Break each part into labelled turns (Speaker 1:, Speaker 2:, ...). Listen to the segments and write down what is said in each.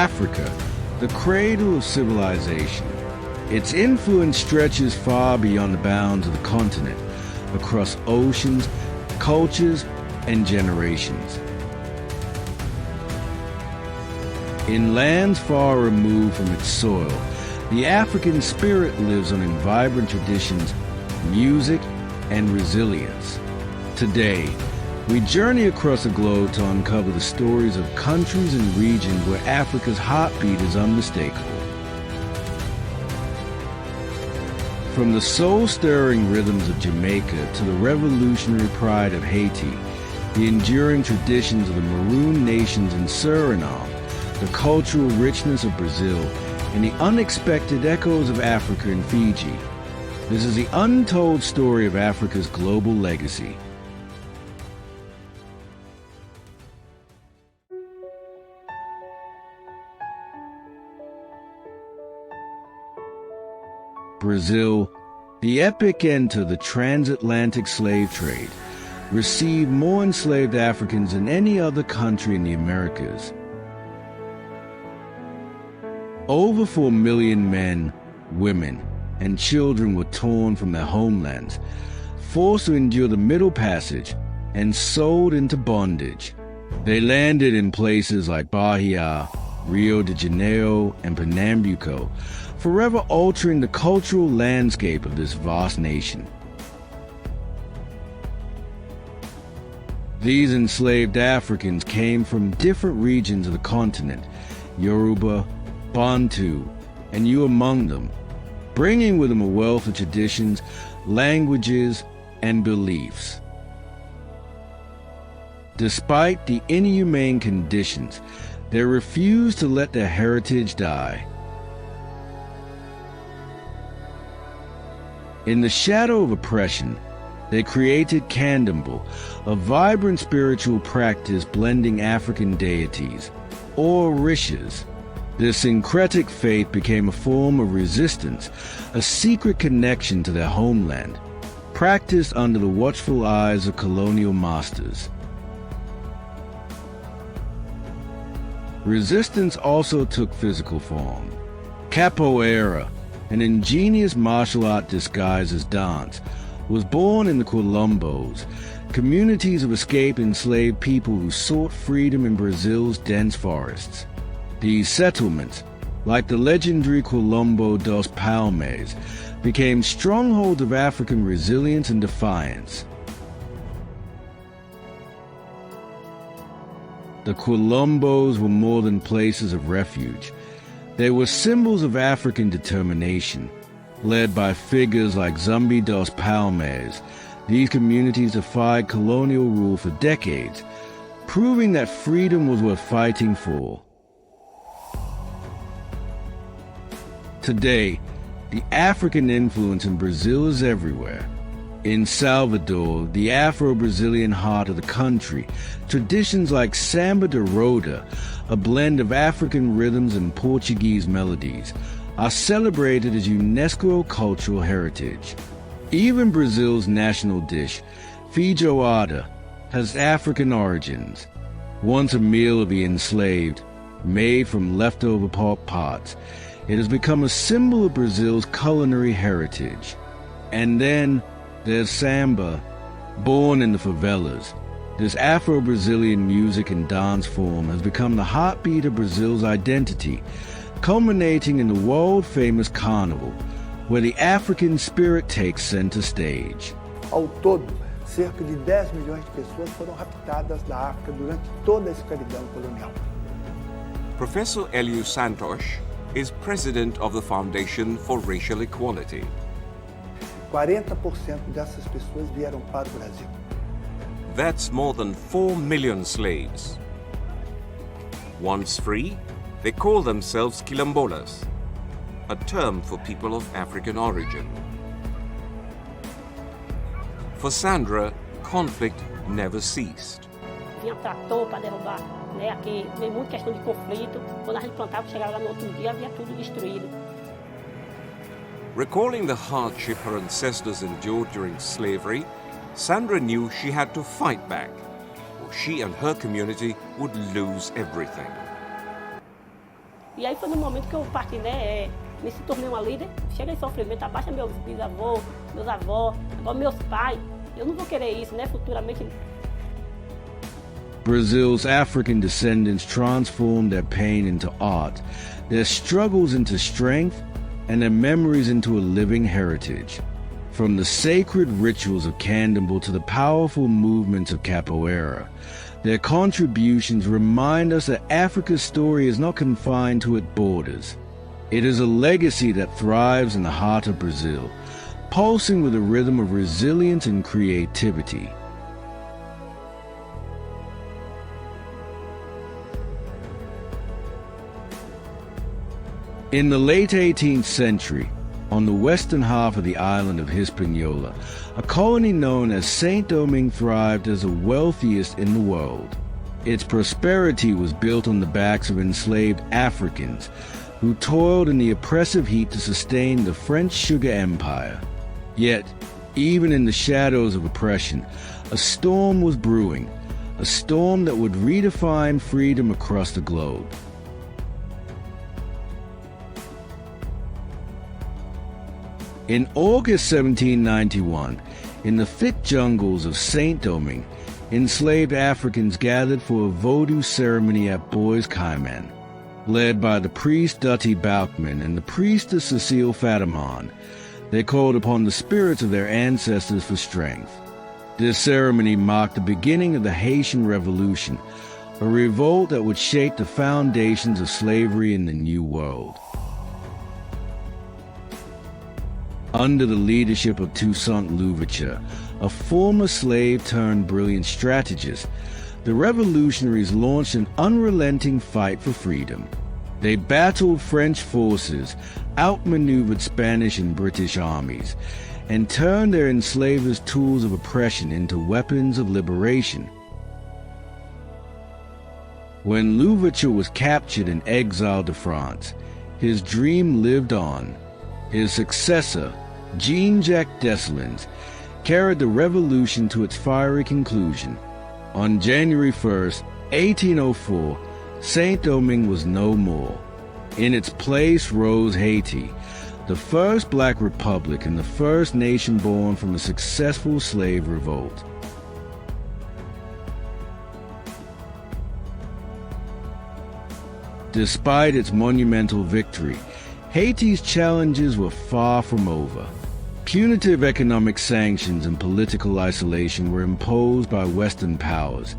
Speaker 1: Africa, the cradle of civilization. Its influence stretches far beyond the bounds of the continent, across oceans, cultures, and generations. In lands far removed from its soil, the African spirit lives on in vibrant traditions, music, and resilience. Today, we journey across the globe to uncover the stories of countries and regions where Africa's heartbeat is unmistakable. From the soul-stirring rhythms of Jamaica to the revolutionary pride of Haiti, the enduring traditions of the Maroon nations in Suriname, the cultural richness of Brazil, and the unexpected echoes of Africa in Fiji. This is the untold story of Africa's global legacy. Brazil, the epicenter of the transatlantic slave trade, received more enslaved Africans than any other country in the Americas. Over 4 million men, women, and children were torn from their homelands, forced to endure the Middle Passage, and sold into bondage. They landed in places like Bahia, Rio de Janeiro, and Pernambuco, forever altering the cultural landscape of this vast nation. These enslaved Africans came from different regions of the continent, Yoruba, Bantu, and you among them, bringing with them a wealth of traditions, languages, and beliefs. Despite the inhumane conditions, they refused to let their heritage die. In the shadow of oppression, they created Candomblé, a vibrant spiritual practice blending African deities, or Orishas. This syncretic faith became a form of resistance, a secret connection to their homeland, practiced under the watchful eyes of colonial masters. Resistance also took physical form. Capoeira, an ingenious martial art disguised as dance, was born in the Quilombos, communities of escaped enslaved people who sought freedom in Brazil's dense forests. These settlements, like the legendary Quilombo dos Palmares, became strongholds of African resilience and defiance. The Quilombos were more than places of refuge. They were symbols of African determination. Led by figures like Zumbi dos Palmares, these communities defied colonial rule for decades, proving that freedom was worth fighting for. Today, the African influence in Brazil is everywhere. In Salvador, the Afro-Brazilian heart of the country, traditions like Samba de Roda, a blend of African rhythms and Portuguese melodies, are celebrated as UNESCO cultural heritage. Even Brazil's national dish, feijoada, has African origins. Once a meal of the enslaved, made from leftover pork parts, it has become a symbol of Brazil's culinary heritage. And then there's samba, born in the favelas. This Afro-Brazilian music and dance form has become the heartbeat of Brazil's identity, culminating in the world-famous carnival, where the African spirit takes center stage.
Speaker 2: Ao todo, cerca de 10 milhões de pessoas foram raptadas da África durante toda a escravidão colonial.
Speaker 3: Professor Eliu Santos is president of the Foundation for Racial Equality.
Speaker 2: 40% dessas pessoas vieram para o Brasil.
Speaker 3: That's more than 4 million slaves. Once free, they call themselves quilombolas, a term for people of African origin. For Sandra, conflict never ceased.
Speaker 4: Vinha trator para derrubar, né? Aqui vem muita questão de conflito. Quando a gente plantava, chegava lá no outro dia, havia tudo destruído.
Speaker 3: Recalling the hardship her ancestors endured during slavery, Sandra knew she had to fight back, or she and her community would lose everything.
Speaker 4: E aí foi no momento que eu parti, né, me se tornei uma líder, chega em sofrimento, abaixa meus bisavôs, meus avós, agora meus pais. Eu não vou querer isso, né, futuramente.
Speaker 1: Brazil's African descendants transformed their pain into art, their struggles into strength, and their memories into a living heritage. From the sacred rituals of Candomblé to the powerful movements of capoeira, their contributions remind us that Africa's story is not confined to its borders. It is a legacy that thrives in the heart of Brazil, pulsing with a rhythm of resilience and creativity. In the late 18th century, on the western half of the island of Hispaniola, a colony known as Saint-Domingue thrived as the wealthiest in the world. Its prosperity was built on the backs of enslaved Africans who toiled in the oppressive heat to sustain the French sugar empire. Yet, even in the shadows of oppression, a storm was brewing, a storm that would redefine freedom across the globe. In August 1791, in the thick jungles of Saint-Domingue, enslaved Africans gathered for a voodoo ceremony at Bois Caiman. Led by the priest Dutty Balkman and the priestess Cecile Fataman, they called upon the spirits of their ancestors for strength. This ceremony marked the beginning of the Haitian Revolution, a revolt that would shape the foundations of slavery in the New World. Under the leadership of Toussaint Louverture, a former slave turned brilliant strategist, the revolutionaries launched an unrelenting fight for freedom. They battled French forces, outmaneuvered Spanish and British armies, and turned their enslavers' tools of oppression into weapons of liberation. When Louverture was captured and exiled to France, his dream lived on. His successor, Jean-Jacques Dessalines, carried the revolution to its fiery conclusion. On January 1st, 1804, Saint-Domingue was no more. In its place rose Haiti, the first black republic and the first nation born from a successful slave revolt. Despite its monumental victory, Haiti's challenges were far from over. Punitive economic sanctions and political isolation were imposed by Western powers,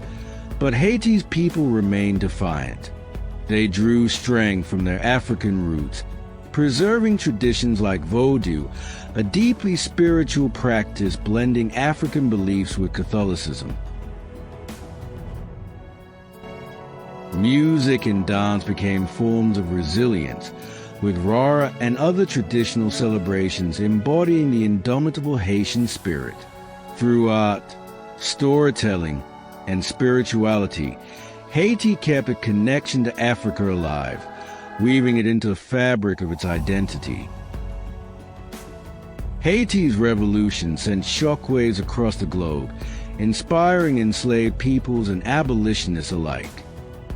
Speaker 1: but Haiti's people remained defiant. They drew strength from their African roots, preserving traditions like Vodou, a deeply spiritual practice blending African beliefs with Catholicism. Music and dance became forms of resilience, with Rara and other traditional celebrations embodying the indomitable Haitian spirit. Through art, storytelling, and spirituality, Haiti kept a connection to Africa alive, weaving it into the fabric of its identity. Haiti's revolution sent shockwaves across the globe, inspiring enslaved peoples and abolitionists alike.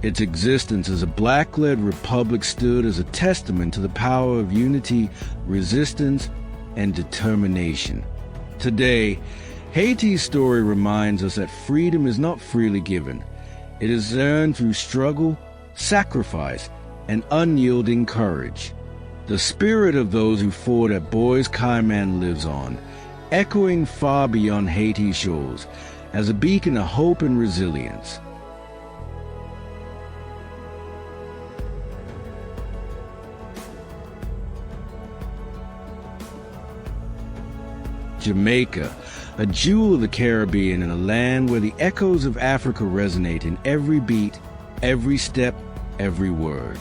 Speaker 1: Its existence as a black-led republic stood as a testament to the power of unity, resistance, and determination. Today, Haiti's story reminds us that freedom is not freely given. It is earned through struggle, sacrifice, and unyielding courage. The spirit of those who fought at Bois Caiman lives on, echoing far beyond Haiti's shores as a beacon of hope and resilience. Jamaica, a jewel of the Caribbean and a land where the echoes of Africa resonate in every beat, every step, every word.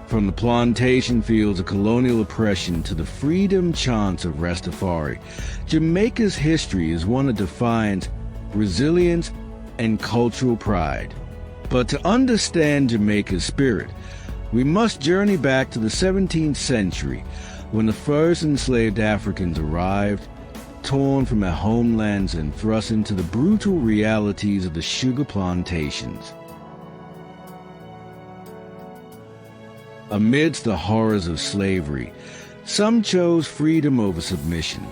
Speaker 1: From the plantation fields of colonial oppression to the freedom chants of Rastafari, Jamaica's history is one of defiance, resilience, and cultural pride. But to understand Jamaica's spirit, we must journey back to the 17th century, when the first enslaved Africans arrived, torn from their homelands and thrust into the brutal realities of the sugar plantations. Amidst the horrors of slavery, some chose freedom over submission.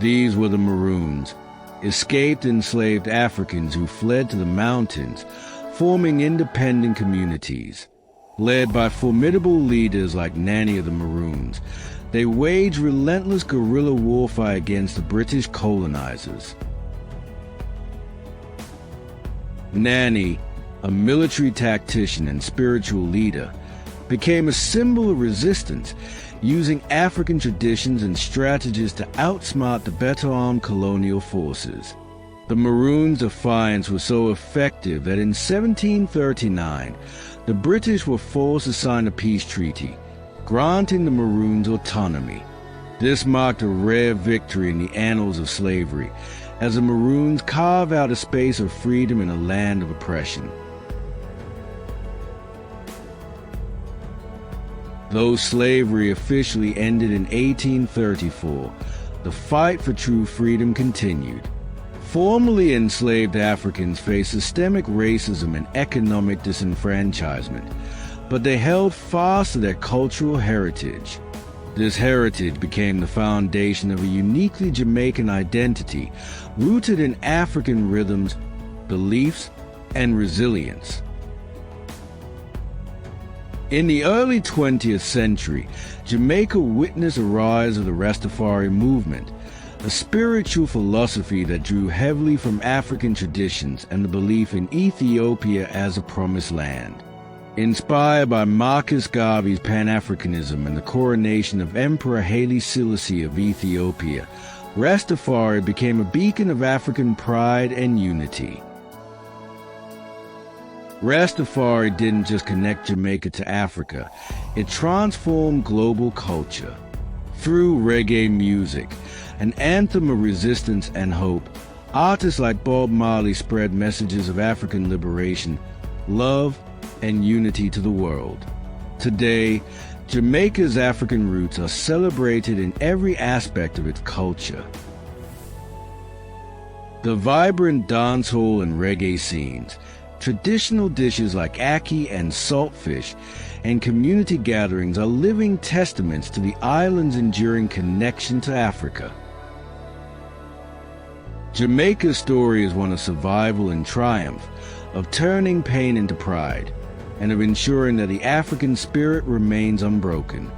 Speaker 1: These were the Maroons, escaped enslaved Africans who fled to the mountains, forming independent communities. Led by formidable leaders like Nanny of the Maroons, they waged relentless guerrilla warfare against the British colonizers. Nanny, a military tactician and spiritual leader, became a symbol of resistance, using African traditions and strategies to outsmart the better-armed colonial forces. The Maroons' defiance was so effective that in 1739, the British were forced to sign a peace treaty, granting the Maroons autonomy. This marked a rare victory in the annals of slavery, as the Maroons carved out a space of freedom in a land of oppression. Though slavery officially ended in 1834, the fight for true freedom continued. Formerly enslaved Africans faced systemic racism and economic disenfranchisement, but they held fast to their cultural heritage. This heritage became the foundation of a uniquely Jamaican identity rooted in African rhythms, beliefs, and resilience. In the early 20th century, Jamaica witnessed a rise of the Rastafari movement, a spiritual philosophy that drew heavily from African traditions and the belief in Ethiopia as a promised land. Inspired by Marcus Garvey's Pan-Africanism and the coronation of Emperor Haile Selassie of Ethiopia, Rastafari became a beacon of African pride and unity. Rastafari didn't just connect Jamaica to Africa, it transformed global culture. Through reggae music, an anthem of resistance and hope, artists like Bob Marley spread messages of African liberation, love, and unity to the world. Today, Jamaica's African roots are celebrated in every aspect of its culture. The vibrant dancehall and reggae scenes, traditional dishes like ackee and saltfish, and community gatherings are living testaments to the island's enduring connection to Africa. Jamaica's story is one of survival and triumph, of turning pain into pride, and of ensuring that the African spirit remains unbroken.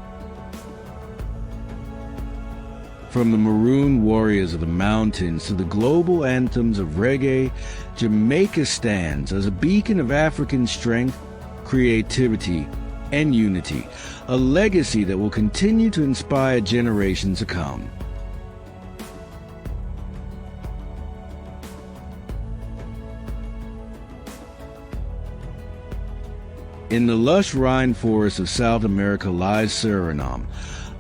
Speaker 1: From the Maroon warriors of the mountains to the global anthems of reggae, Jamaica stands as a beacon of African strength, creativity, and unity, a legacy that will continue to inspire generations to come. In the lush rainforests of South America lies Suriname,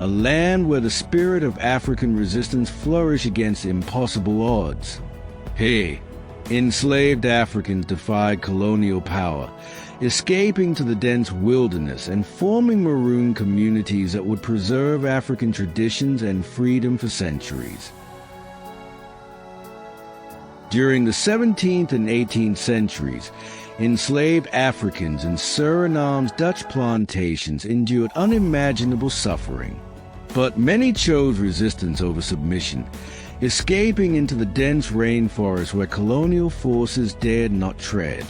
Speaker 1: a land where the spirit of African resistance flourished against impossible odds. Here, enslaved Africans defied colonial power, escaping to the dense wilderness and forming Maroon communities that would preserve African traditions and freedom for centuries. During the 17th and 18th centuries, enslaved Africans in Suriname's Dutch plantations endured unimaginable suffering. But many chose resistance over submission, escaping into the dense rainforest where colonial forces dared not tread.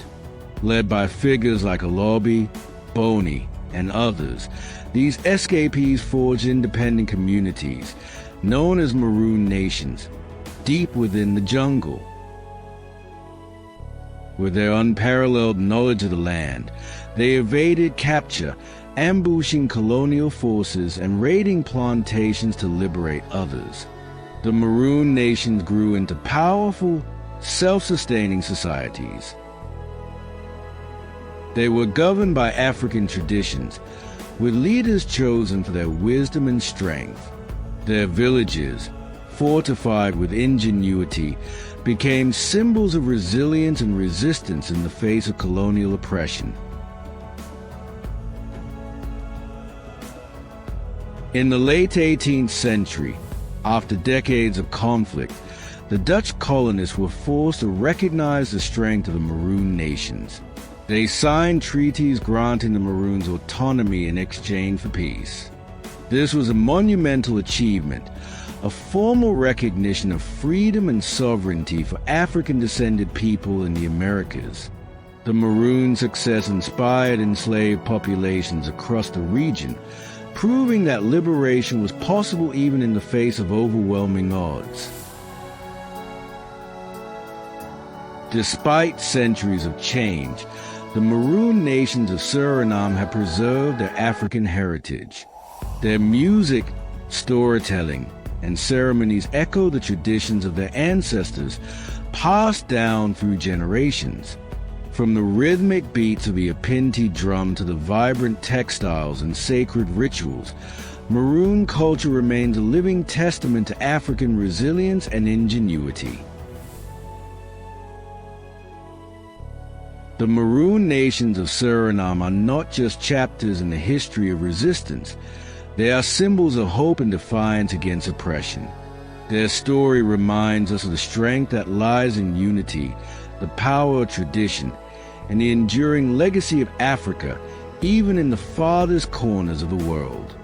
Speaker 1: Led by figures like Alobi, Boney, and others, these escapees forged independent communities, known as Maroon nations, deep within the jungle. With their unparalleled knowledge of the land, they evaded capture, ambushing colonial forces and raiding plantations to liberate others. The Maroon nations grew into powerful, self-sustaining societies. They were governed by African traditions, with leaders chosen for their wisdom and strength. Their villages, fortified with ingenuity, became symbols of resilience and resistance in the face of colonial oppression. In the late 18th century, after decades of conflict, the Dutch colonists were forced to recognize the strength of the Maroon nations. They signed treaties granting the Maroons autonomy in exchange for peace. This was a monumental achievement, a formal recognition of freedom and sovereignty for African-descended people in the Americas. The Maroon success inspired enslaved populations across the region, proving that liberation was possible even in the face of overwhelming odds. Despite centuries of change, the Maroon nations of Suriname have preserved their African heritage. Their music, storytelling, and ceremonies echo the traditions of their ancestors, passed down through generations. From the rhythmic beats of the apinti drum to the vibrant textiles and sacred rituals, Maroon culture remains a living testament to African resilience and ingenuity. The Maroon nations of Suriname are not just chapters in the history of resistance. They are symbols of hope and defiance against oppression. Their story reminds us of the strength that lies in unity, the power of tradition, and the enduring legacy of Africa, even in the farthest corners of the world.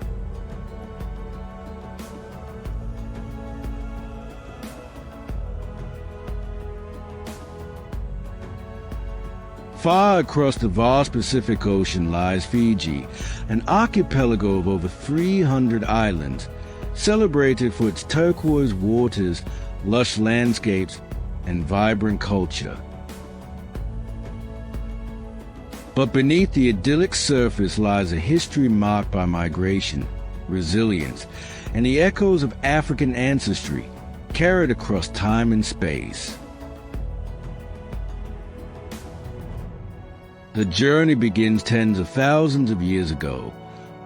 Speaker 1: Far across the vast Pacific Ocean lies Fiji, an archipelago of over 300 islands, celebrated for its turquoise waters, lush landscapes, and vibrant culture. But beneath the idyllic surface lies a history marked by migration, resilience, and the echoes of African ancestry carried across time and space. The journey begins tens of thousands of years ago,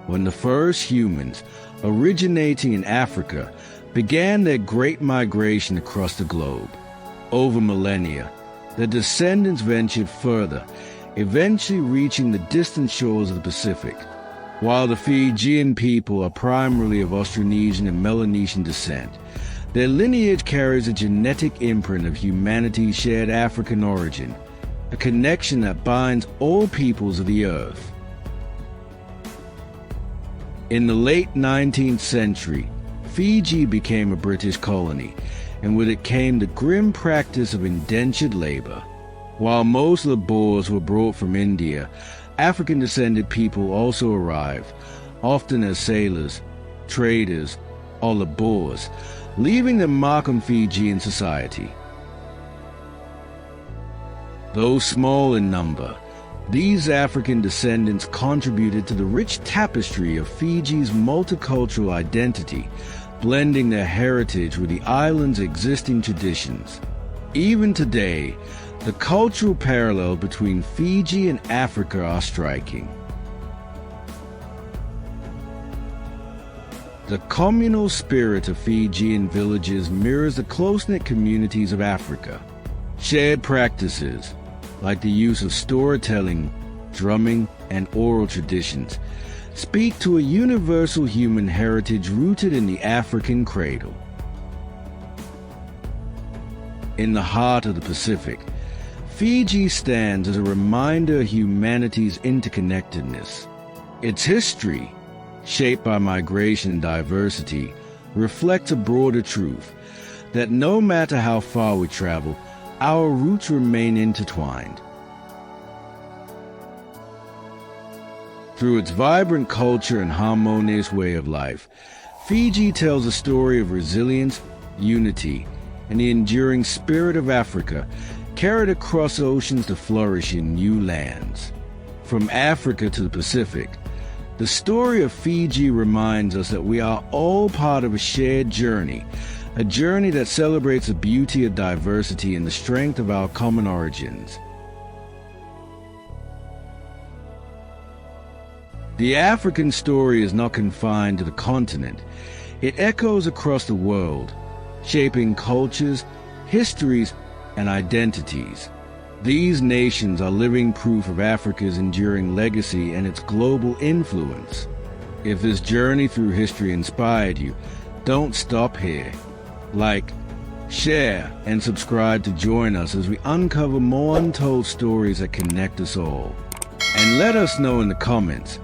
Speaker 1: when the first humans, originating in Africa, began their great migration across the globe. Over millennia, their descendants ventured further, eventually reaching the distant shores of the Pacific. While the Fijian people are primarily of Austronesian and Melanesian descent, their lineage carries a genetic imprint of humanity's shared African origin, a connection that binds all peoples of the earth. In the late 19th century, Fiji became a British colony, and with it came the grim practice of indentured labor. While most of the Boers were brought from India, African-descended people also arrived, often as sailors, traders, or laborers, leaving their mark on Fijian society. Though small in number, these African descendants contributed to the rich tapestry of Fiji's multicultural identity, blending their heritage with the island's existing traditions. Even today, the cultural parallels between Fiji and Africa are striking. The communal spirit of Fijian villages mirrors the close-knit communities of Africa. Shared practices, like the use of storytelling, drumming, and oral traditions, speak to a universal human heritage rooted in the African cradle. In the heart of the Pacific, Fiji stands as a reminder of humanity's interconnectedness. Its history, shaped by migration and diversity, reflects a broader truth, that no matter how far we travel, our roots remain intertwined. Through its vibrant culture and harmonious way of life, Fiji tells a story of resilience, unity, and the enduring spirit of Africa, carried across oceans to flourish in new lands. From Africa to the Pacific, the story of Fiji reminds us that we are all part of a shared journey, a journey that celebrates the beauty of diversity and the strength of our common origins. The African story is not confined to the continent. It echoes across the world, shaping cultures, histories, and identities. These nations are living proof of Africa's enduring legacy and its global influence. If this journey through history inspired you, don't stop here. Like, Share and subscribe to join us as we uncover more untold stories that connect us all. And let us know in the comments,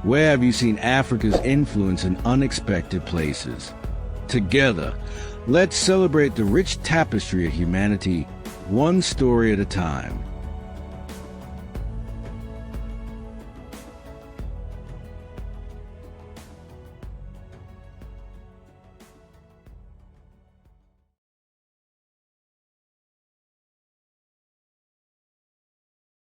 Speaker 1: where have you seen Africa's influence in unexpected places? Together, let's celebrate the rich tapestry of humanity, one story at a time.